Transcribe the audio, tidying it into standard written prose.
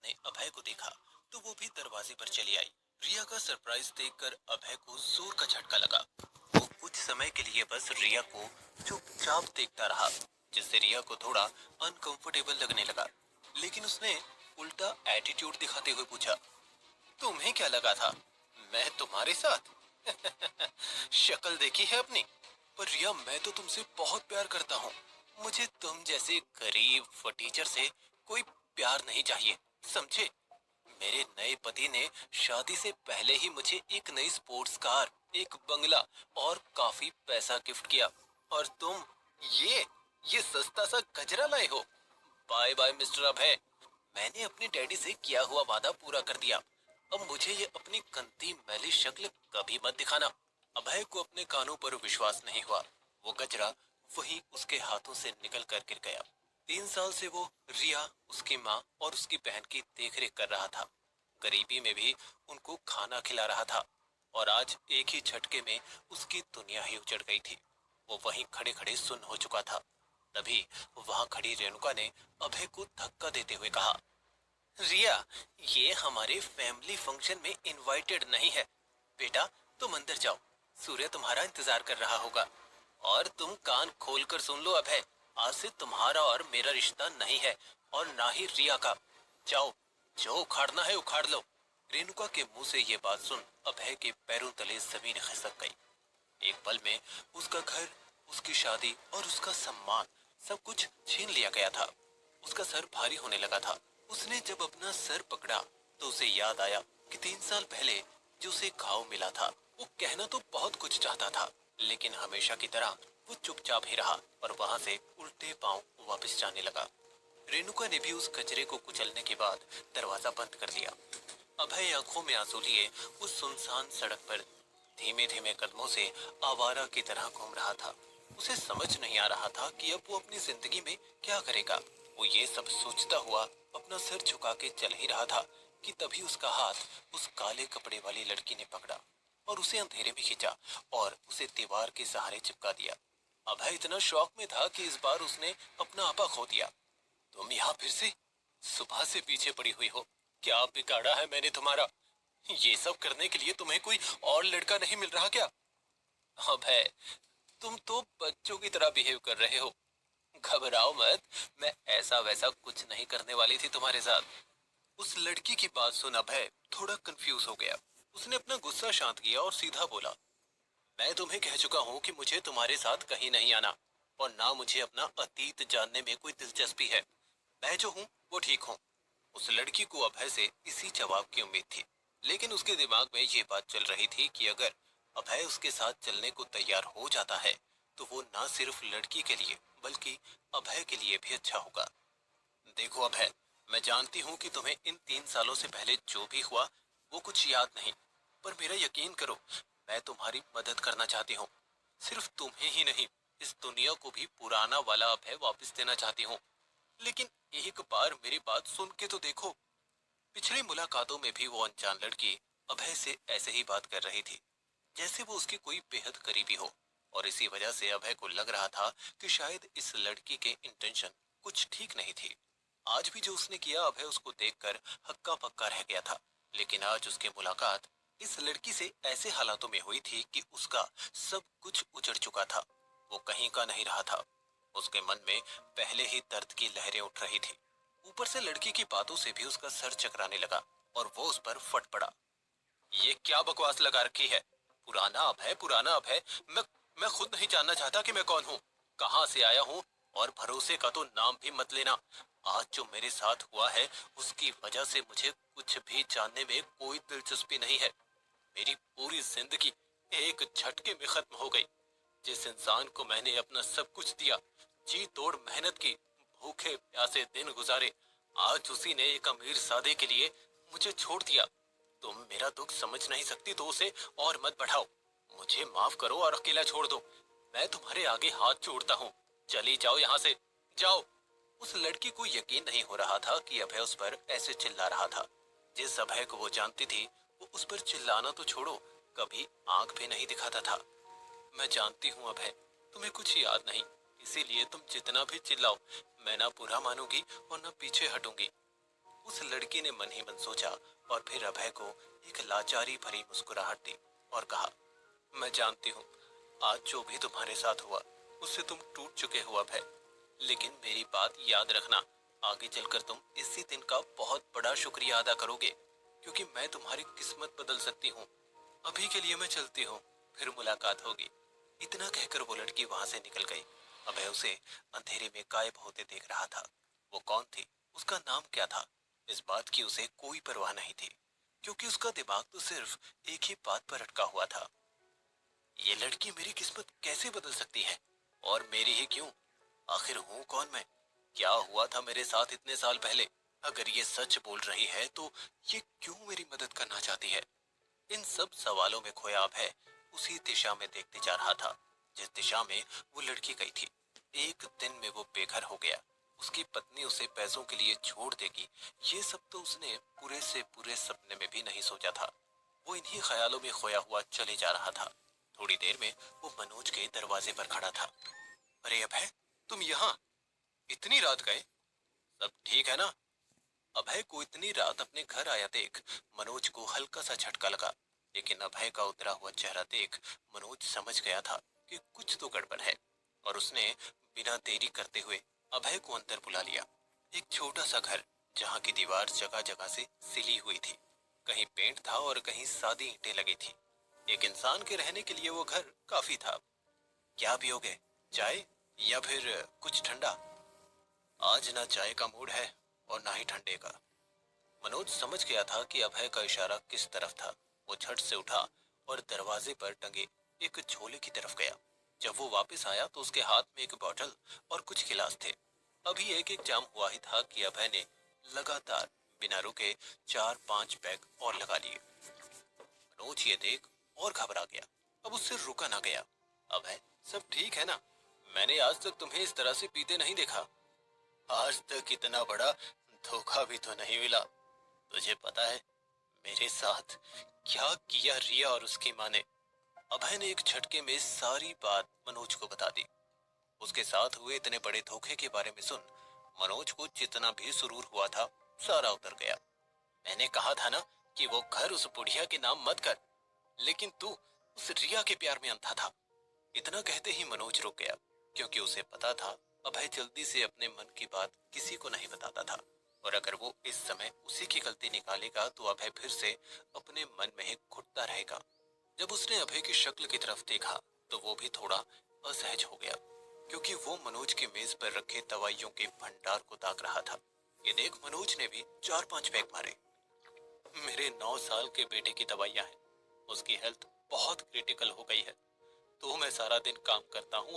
ने अभय को देखा तो वो भी दरवाजे पर चली आई। रिया का सरप्राइज देखकर अभय को जोर का झटका लगा। वो कुछ समय के लिए बस रिया को चुपचाप देखता रहा, जिससे रिया को थोड़ा अनकंफर्टेबल लगने लगा। लेकिन उसने उल्टा एटीट्यूड दिखाते हुए पूछा, तुम्हें क्या लगा था मैं तुम्हारे साथ? शक्ल देखी है अपनी? पर रिया, मैं तो तुमसे बहुत प्यार करता हूँ। मुझे तुम जैसे गरीब फटीचर से कोई प्यार नहीं चाहिए, समझे? मेरे नए पति ने शादी से पहले ही मुझे एक नई स्पोर्ट्स कार, एक बंगला और काफी पैसा गिफ्ट किया, और तुम ये ये सस्ता सा गजरा लाए हो। बाय बाय मिस्टर अभय, मैंने अपने डैडी से किया हुआ वादा पूरा कर दिया। अब मुझे ये अपनी गंदी मैली शक्ल कभी मत दिखाना। अभय को अपने कानों पर विश्वास नहीं हुआ। वो गजरा वहीं उसके हाथों से निकल कर गिर गया। 3 साल से वो रिया, उसकी माँ और उसकी बहन की देखरेख कर रहा था। गरीबी में भी उनको खाना खिला रहा था, और आज एक ही झटके में उसकी दुनिया ही उजड़ गई थी। वो वहीं खड़े खड़े सुन्न हो चुका था। तभी वहां खड़ी रेणुका ने अभय को धक्का देते हुए कहा, रिया, ये हमारे फैमिली फंक्शन में इनवाइटेड नहीं है। बेटा, तुम अंदर जाओ, सूर्य तुम्हारा इंतजार कर रहा होगा। और तुम कान खोलकर सुन लो अभय, आज से तुम्हारा और मेरा रिश्ता नहीं है, और ना ही रिया का। जाओ, जो उखाड़ना है उखाड़ लो। रेणुका के मुंह से ये बात सुन अभय के पैरों तले जमीन खिसक गई। एक पल में उसका घर, उसकी शादी और उसका सम्मान सब कुछ छीन लिया गया था। उसका सर भारी होने लगा था। उसने जब अपना सर पकड़ा तो उसे याद आया कि 3 साल पहले जो उसे घाव मिला था। वो कहना तो बहुत कुछ चाहता था, लेकिन हमेशा की तरह वो चुपचाप ही रहा और वहां से उल्टे पांव वापस जाने लगा। रेणुका ने भी उस कचरे को कुचलने के बाद दरवाजा बंद कर दिया। अभय आंखों में आंसू लिए उस सुनसान सड़क पर धीमे धीमे कदमों से आवारा की तरह घूम रहा था। उसे समझ नहीं आ रहा था कि अब वो अपनी जिंदगी में क्या करेगा। वो ये सब सोचता हुआ अपना सिर झुका के चल ही रहा था कि तभी उसका हाथ उस काले कपड़े वाली लड़की ने पकड़ा और उसे अंधेरे में खींचा और उसे दीवार के सहारे चिपका दिया। अभय इतना शौक में था कि इस बार उसने अपना आपा खो दिया। तुम यहाँ फिर से सुबह से पीछे पड़ी हुई हो? क्या बिगाड़ा है मैंने तुम्हारा? ये सब करने के लिए तुम्हें कोई और लड़का नहीं मिल रहा क्या? अभय, तुम तो बच्चों की तरह बिहेव कर रहे हो। घबराओ मत, मैं ऐसा वैसा कुछ नहीं करने वाली थी तुम्हारे साथ। उस लड़की की बात सुन अभय थोड़ा कंफ्यूज हो गया। उसने अपना गुस्सा शांत किया और सीधा बोला, मैं तुम्हें कह चुका हूँ कि मुझे तुम्हारे साथ कहीं नहीं आना, और ना मुझे अपना अतीत जानने में कोई दिलचस्पी है। मैं जो हूँ वो ठीक हूँ। उस लड़की को अभय से इसी जवाब की उम्मीद थी, लेकिन उसके दिमाग में ये बात चल रही थी कि अगर अभय उसके साथ चलने को तैयार हो जाता है तो वो ना सिर्फ लड़की के लिए बल्कि अभय के लिए भी अच्छा होगा। देखो अभय, मैं जानती हूँ कि तुम्हें इन 3 सालों से पहले जो भी हुआ वो कुछ याद नहीं, पर मेरा यकीन करो, मैं तुम्हारी मदद करना चाहती हूँ। सिर्फ तुम्हें ही नहीं, इस दुनिया को भी पुराना वाला अभय वापस देना चाहती हूँ। लेकिन एक बार मेरी बात सुन के तो देखो। पिछली मुलाकातों में भी वो अनजान लड़की अभय से ऐसे ही बात कर रही थी, जैसे वो उसकी कोई बेहद करीबी हो, और इसी वजह से अभय को लग रहा था कि शायद इस लड़की के इंटेंशन कुछ ठीक नहीं थी। आज भी जो उसने किया, अभय उसको देखकर हक्का पक्का रह गया था। लेकिन आज उसकी मुलाकात इस लड़की से ऐसे हालातों में हुई थी कि उसका सब कुछ उजड़ चुका था। वो कहीं का नहीं रहा था। उसके मन में पहले ही दर्द की लहरें उठ रही थी। ऊपर से लड़की की बातों से भी उसका सर चकराने लगा और वो उस पर फट पड़ा। ये क्या बकवास लगा रखी है? पुराना अभय, पुराना अभय। मैं खुद नहीं जानना चाहता कि मैं कौन हूँ, कहाँ से आया हूँ, और भरोसे का तो नाम भी मत लेना। आज जो मेरे साथ हुआ है उसकी वजह से मुझे कुछ भी जानने में कोई दिलचस्पी नहीं है। मेरी पूरी जिंदगी एक झटके में खत्म हो गई। जिस इंसान को मैंने अपना सब कुछ दिया, जी तोड़ मेहनत की, भूखे प्यासे दिन गुजारे, आज उसी ने एक अमीर सादे के लिए मुझे छोड़ दिया। तुम मेरा दुख समझ नहीं सकती तो उसे और मत बढ़ाओ। मुझे माफ करो और अकेला छोड़ दो। मैं तुम्हारे आगे हाथ जोड़ता हूँ। चली जाओ यहाँ से, जाओ। उस लड़की को यकीन नहीं हो रहा था कि अभय उस पर ऐसे चिल्ला रहा था। जिस अभय को वो जानती थी, वो उस पर चिल्लाना तो छोड़ो, कभी आंख भी नहीं दिखाता था। मैं जानती हूँ अभय, तुम्हें कुछ याद नहीं, इसीलिए तुम जितना भी चिल्लाओ मैं ना बुरा मानूंगी और ना पीछे हटूंगी। उस लड़की लड़की ने मन ही मन सोचा और फिर अभय को एक लाचारी भरी मुस्कुराहट दी और कहा, मैं जानती हूँ आज जो भी तुम्हारे साथ हुआ उससे तुम टूट चुके हो अभय, लेकिन मेरी बात याद रखना, आगे चलकर तुम इसी दिन का बहुत बड़ा शुक्रिया अदा करोगे, क्योंकि मैं तुम्हारी किस्मत बदल सकती हूँ। अभी के लिए मैं चलती हूँ, फिर मुलाकात होगी। इतना कहकर वो लड़की वहां से निकल गई। अभय उसे अंधेरे में गायब होते देख रहा था। वो कौन थी, उसका नाम क्या था, इस बात की उसे कोई परवाह नहीं थी, क्योंकि उसका दिमाग तो सिर्फ एक ही बात पर अटका हुआ था, ये लड़की मेरी किस्मत कैसे बदल सकती है, और मेरी ही क्यों? आखिर हूँ कौन मैं? क्या हुआ था मेरे साथ इतने साल पहले? अगर ये सच बोल रही है तो ये क्यों मेरी मदद करना चाहती है? इन सब सवालों में खोया अभय उसी दिशा में देखते जा रहा था जिस दिशा में वो लड़की गई थी। एक दिन में वो बेघर हो गया, उसकी पत्नी उसे पैसों के लिए छोड़ देगी, ये सब तो उसने पूरे से पूरे सपने में भी नहीं सोचा था। वो इन्हीं ख्यालों में खोया हुआ चले जा रहा था। थोड़ी देर में वो मनोज के दरवाजे पर खड़ा था। अरे अभय, तुम यहाँ इतनी रात गए? सब ठीक है ना? अभय को इतनी रात अपने घर आया देख मनोज को हल्का सा झटका लगा, लेकिन अभय का उतरा हुआ चेहरा देख मनोज समझ गया था कि कुछ तो गड़बड़ है, और उसने बिना देरी करते हुए अभय को अंदर बुला लिया। एक छोटा सा घर जहाँ की दीवार जगह जगह से सिली हुई थी, कहीं पेंट था और कहीं सादी ईंटें लगी थी। एक इंसान के रहने के लिए वो घर काफी था। क्या पियोगे, चाय या फिर कुछ ठंडा? आज ना चाय का मूड है और ना ही ठंडे का। मनोज समझ गया था कि अभय का इशारा किस तरफ था। वो झट से उठा और दरवाजे पर टंगे एक झोले की तरफ गया। जब वो वापस आया तो उसके हाथ में एक बोतल और कुछ गिलास थे। अभी एक एक जाम हुआ ही था कि अभय ने लगातार बिना रुके 4-5 पैग और लगा लिए। मनोज ये देख और घबरा गया। अब उससे रुका ना गया। अभय, सब ठीक है ना? मैंने आज तक तुम्हें इस तरह से पीते नहीं देखा। आज तक इतना बड़ा धोखा भी तो नहीं मिला। तुझे पता है मेरे साथ क्या किया रिया और उसकी माँ ने? अभय ने एक झटके में सारी बात मनोज को बता दी। उसके साथ हुए इतने बड़े धोखे के बारे में सुन मनोज को जितना भी सुरूर हुआ था सारा उतर गया। मैंने कहा था ना कि वो घर उस बुढ़िया के नाम मत कर, लेकिन तू उस रिया के प्यार में अंधा था। इतना कहते ही मनोज रुक गया, क्योंकि उसे पता था अभय जल्दी से अपने मन की बात किसी को नहीं बताता था, और अगर वो इस समय उसी की गलती निकालेगा तो अभय फिर से अपने मन में ही घुटता रहेगा। जब उसने अभय की शक्ल की तरफ देखा तो वो भी थोड़ा असहज हो गया, क्योंकि वो मनोज की मेज पर रखे दवाइयों के भंडार को ताक रहा था। ये देख मनोज ने भी 4-5 पैक मारे। मेरे 9 साल के बेटे की दवाइयां हैं, उसकी हेल्थ बहुत क्रिटिकल हो गई है, तो मैं सारा दिन काम करता हूँ